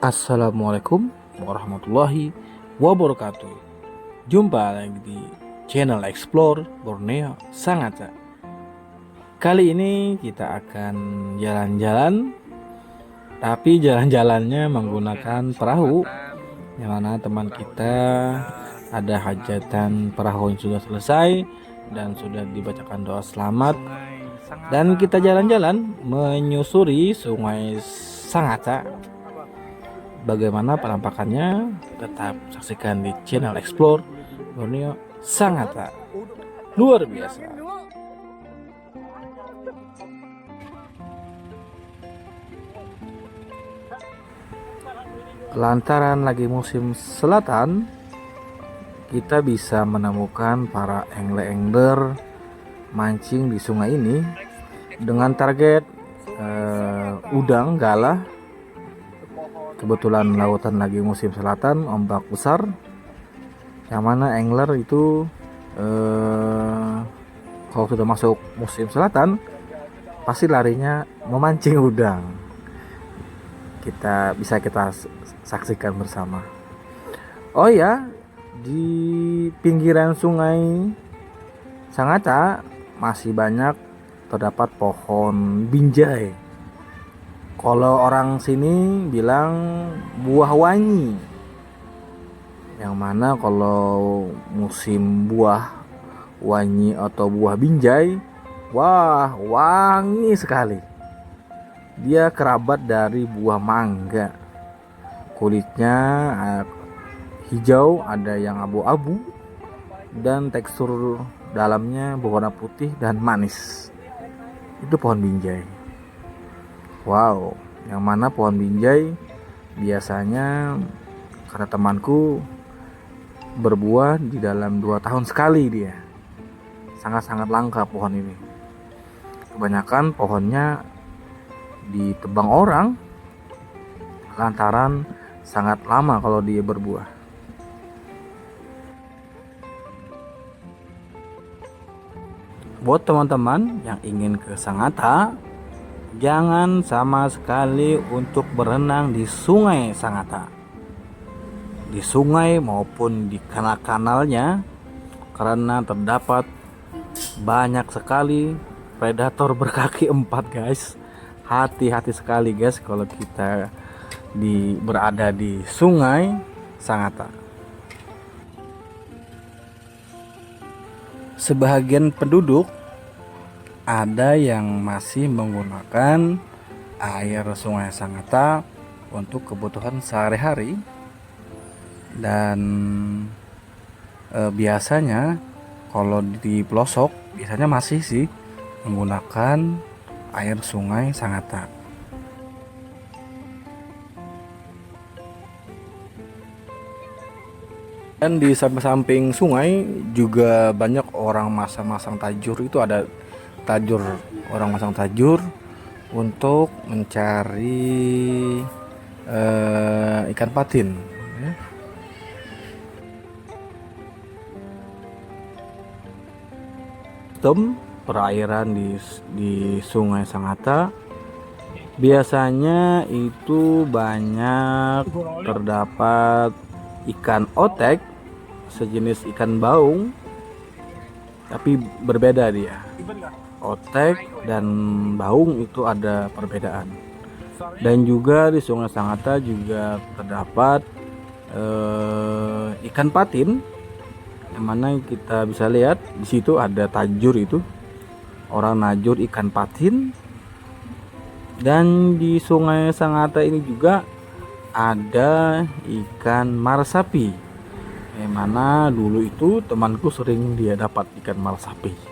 Assalamualaikum warahmatullahi wabarakatuh. Jumpa lagi di channel Explore Borneo Sangatta. Kali ini kita akan jalan-jalan, tapi jalan-jalannya menggunakan perahu. Yang mana teman kita ada hajatan perahu yang sudah selesai dan sudah dibacakan doa selamat. Dan kita jalan-jalan menyusuri Sungai Sangatta. Bagaimana penampakannya? Tetap saksikan di channel Explore Borneo Sangatta. Luar biasa. Lantaran lagi musim selatan, kita bisa menemukan para angler mancing di sungai ini dengan target udang, galah. Kebetulan lautan lagi musim selatan, ombak besar, yang mana angler itu kalau sudah masuk musim selatan pasti larinya memancing udang. Kita saksikan bersama. Oh ya, di pinggiran sungai Sangatta masih banyak terdapat pohon binjai. Kalau orang sini bilang buah wangi, yang mana kalau musim buah wangi atau buah binjai, wah wangi sekali. Dia kerabat dari buah mangga. Kulitnya hijau, ada yang abu-abu, dan tekstur dalamnya berwarna putih dan manis. Itu pohon binjai. Wow, yang mana pohon binjai biasanya kata temanku berbuah di dalam 2 tahun sekali dia. Sangat-sangat langka pohon ini. Kebanyakan pohonnya ditebang orang lantaran sangat lama kalau dia berbuah. Buat teman-teman yang ingin ke Sangatta, jangan sama sekali untuk berenang di Sungai Sangatta. Di sungai maupun di kanal-kanalnya, karena terdapat banyak sekali predator berkaki 4, guys. Hati-hati sekali guys kalau kita berada di Sungai Sangatta. Sebagian penduduk ada yang masih menggunakan air Sungai Sangatta untuk kebutuhan sehari-hari, dan biasanya kalau di pelosok biasanya masih sih menggunakan air Sungai Sangatta. Dan di samping sungai juga banyak orang masang tajur. Itu ada tajur, orang masang tajur untuk mencari ikan patin ya. Perairan di Sungai Sangatta biasanya itu banyak terdapat ikan otek, sejenis ikan baung, tapi berbeda dia. Otek dan baung itu ada perbedaan. Dan juga di Sungai Sangatta juga terdapat ikan patin, yang mana kita bisa lihat di situ ada tajur, itu orang najur ikan patin. Dan di Sungai Sangatta ini juga ada ikan marsapi, yang mana dulu itu temanku sering dia dapat ikan marsapi.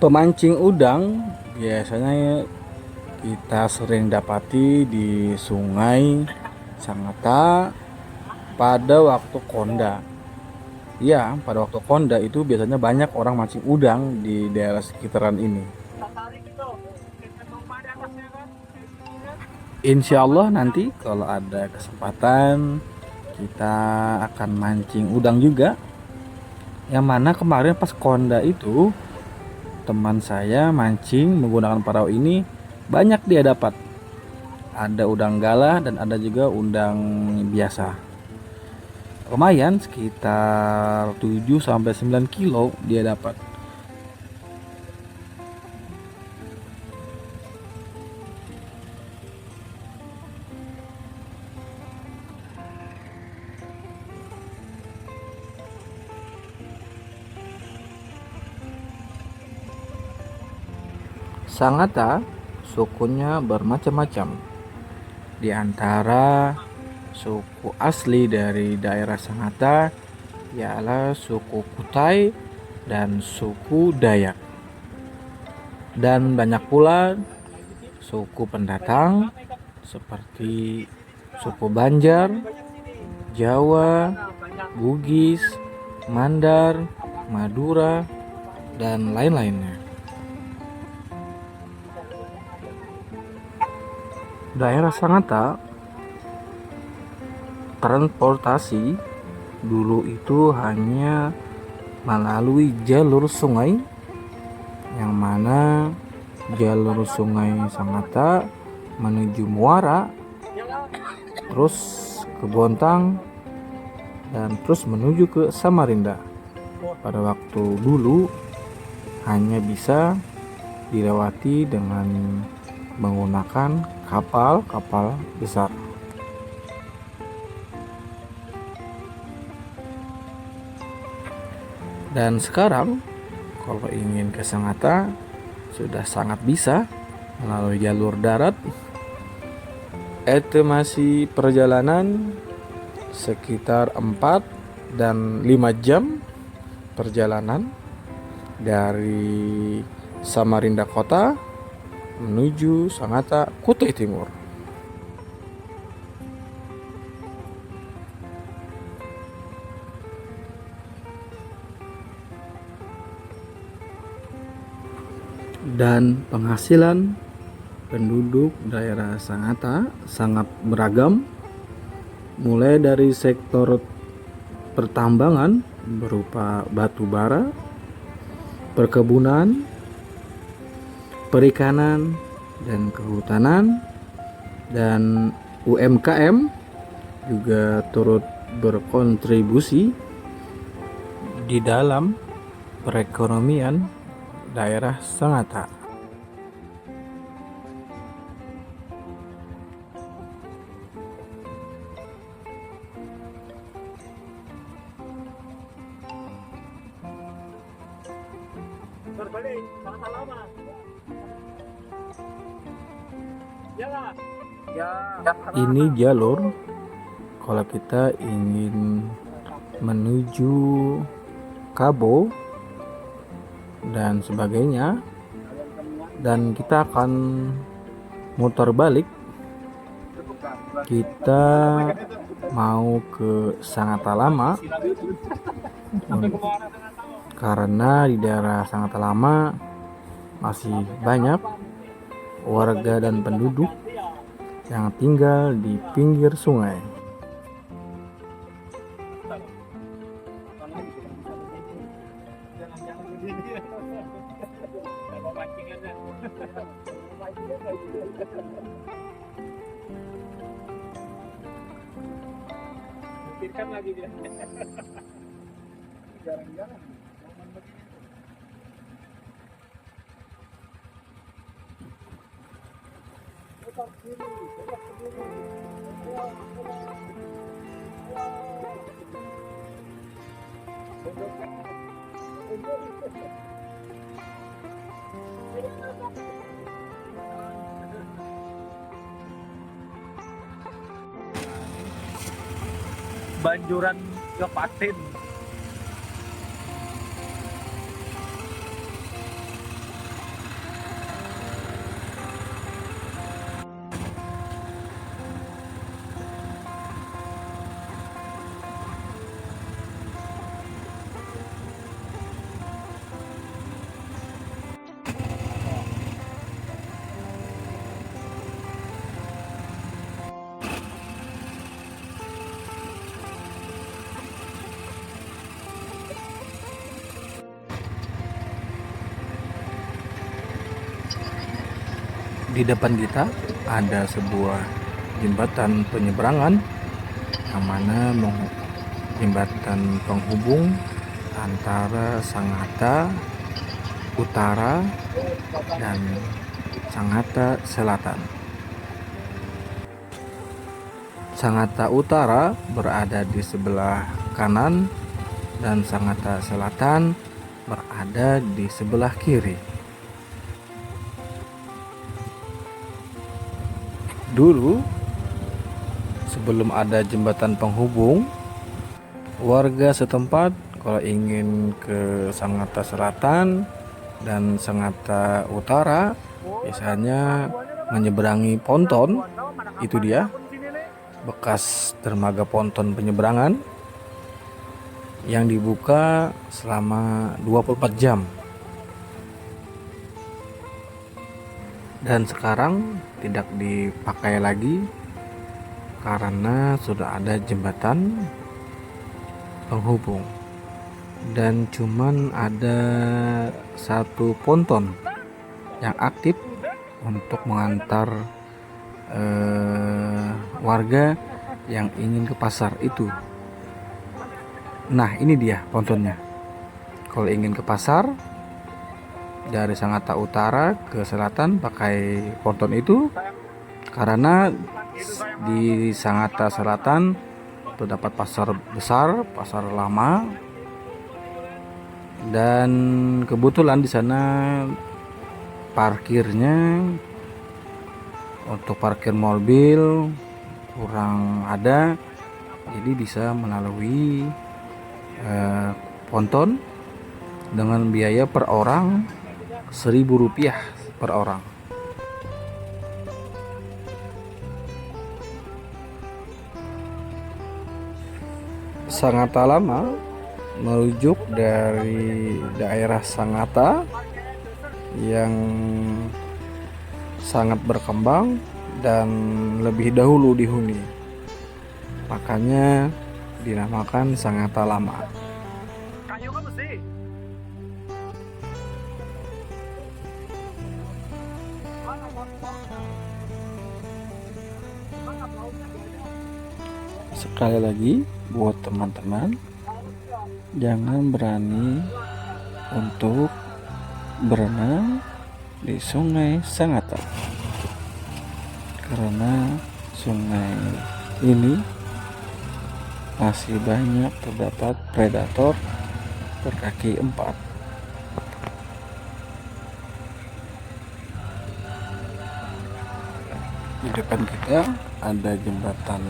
Pemancing udang biasanya kita sering dapati di Sungai Sangatta pada waktu konda. Ya, pada waktu konda itu biasanya banyak orang mancing udang di daerah sekitaran ini. Insya Allah nanti kalau ada kesempatan kita akan mancing udang juga. Yang mana kemarin pas konda itu teman saya mancing menggunakan perahu ini, banyak dia dapat. Ada udang galah dan ada juga udang biasa. Lumayan sekitar 7 sampai 9 kilo dia dapat. Sangatta sukunya bermacam-macam. Di antara suku asli dari daerah Sangatta ialah suku Kutai dan suku Dayak. Dan banyak pula suku pendatang seperti suku Banjar, Jawa, Bugis, Mandar, Madura, dan lain-lainnya. Daerah Sangatta transportasi dulu itu hanya melalui jalur sungai, yang mana jalur sungai Sangatta menuju Muara, terus ke Bontang, dan terus menuju ke Samarinda. Pada waktu dulu hanya bisa dilewati dengan menggunakan kapal besar. Dan sekarang kalau ingin ke Sangatta sudah sangat bisa melalui jalur darat. Itu masih perjalanan sekitar 4 dan 5 jam perjalanan dari Samarinda kota menuju Sangatta Kutai Timur. Dan penghasilan penduduk daerah Sangatta sangat beragam, mulai dari sektor pertambangan berupa batu bara, perkebunan, perikanan, dan kehutanan, dan UMKM juga turut berkontribusi di dalam perekonomian daerah Sangatta. Ini jalur kalau kita ingin menuju Kabo dan sebagainya, dan kita akan muter balik, kita mau ke Sangatta Lama, karena di daerah Sangatta Lama masih banyak warga dan penduduk yang tinggal di pinggir sungai. Banjuran ke Patin. Di depan kita ada sebuah jembatan penyeberangan yang mana jembatan penghubung antara Sangatta Utara dan Sangatta Selatan. Sangatta Utara berada di sebelah kanan dan Sangatta Selatan berada di sebelah kiri. Dulu sebelum ada jembatan penghubung, warga setempat kalau ingin ke Sangatta Selatan dan Sangatta Utara biasanya menyeberangi ponton. Itu dia bekas dermaga ponton penyeberangan yang dibuka selama 24 jam. Dan sekarang tidak dipakai lagi karena sudah ada jembatan penghubung dan cuman ada satu ponton yang aktif untuk mengantar warga yang ingin ke pasar itu. Nah, ini dia pontonnya. Kalau ingin ke pasar dari Sangatta Utara ke selatan pakai ponton itu, karena di Sangatta Selatan terdapat pasar besar, pasar lama, dan kebetulan di sana parkirnya untuk parkir mobil kurang ada, jadi bisa melalui ponton dengan biaya per orang Rp1.000 per orang. Sangatta Lama merujuk dari daerah Sangatta yang sangat berkembang dan lebih dahulu dihuni, makanya dinamakan Sangatta Lama. Sekali lagi buat teman-teman, jangan berani untuk berenang di Sungai Sangatta karena sungai ini masih banyak terdapat predator berkaki 4. Di depan kita ada jembatan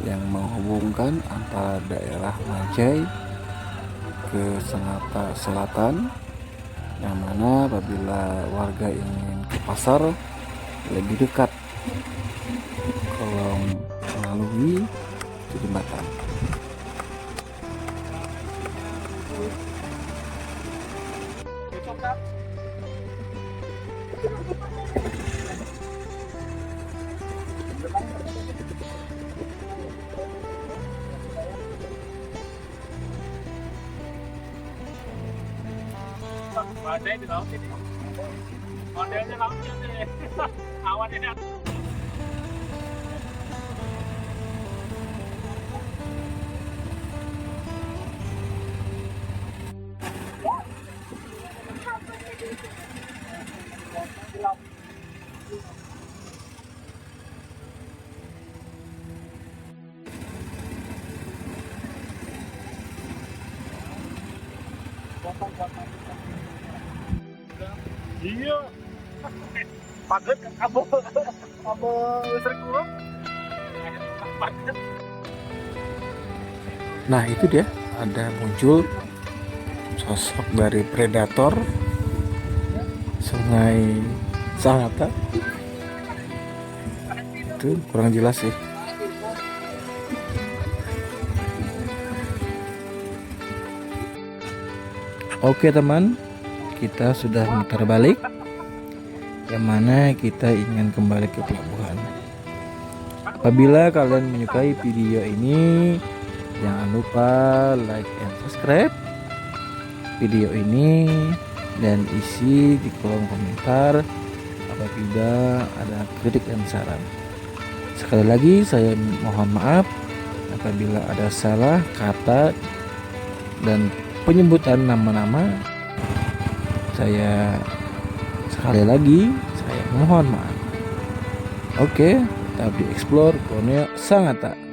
yang menghubungkan antara daerah Majai ke Sangatta Selatan, yang mana apabila warga ingin ke pasar lebih dekat kalau melalui jembatan. Badai di laut ini. Modelnya lautnya nih. Awan ini. Iya. Paget abo sering kurang. Paget. Nah, itu dia, ada muncul sosok dari predator Sungai Sangatta. Itu kurang jelas sih. Oke teman, kita sudah muter balik, yang mana kita ingin kembali ke pelabuhan. Apabila kalian menyukai video ini, jangan lupa like and subscribe video ini dan isi di kolom komentar apabila ada kritik dan saran. Sekali lagi saya mohon maaf apabila ada salah kata dan penyebutan nama-nama. Saya sekali lagi saya mohon maaf. Oke, tetap di Explore Borneo Sangatta.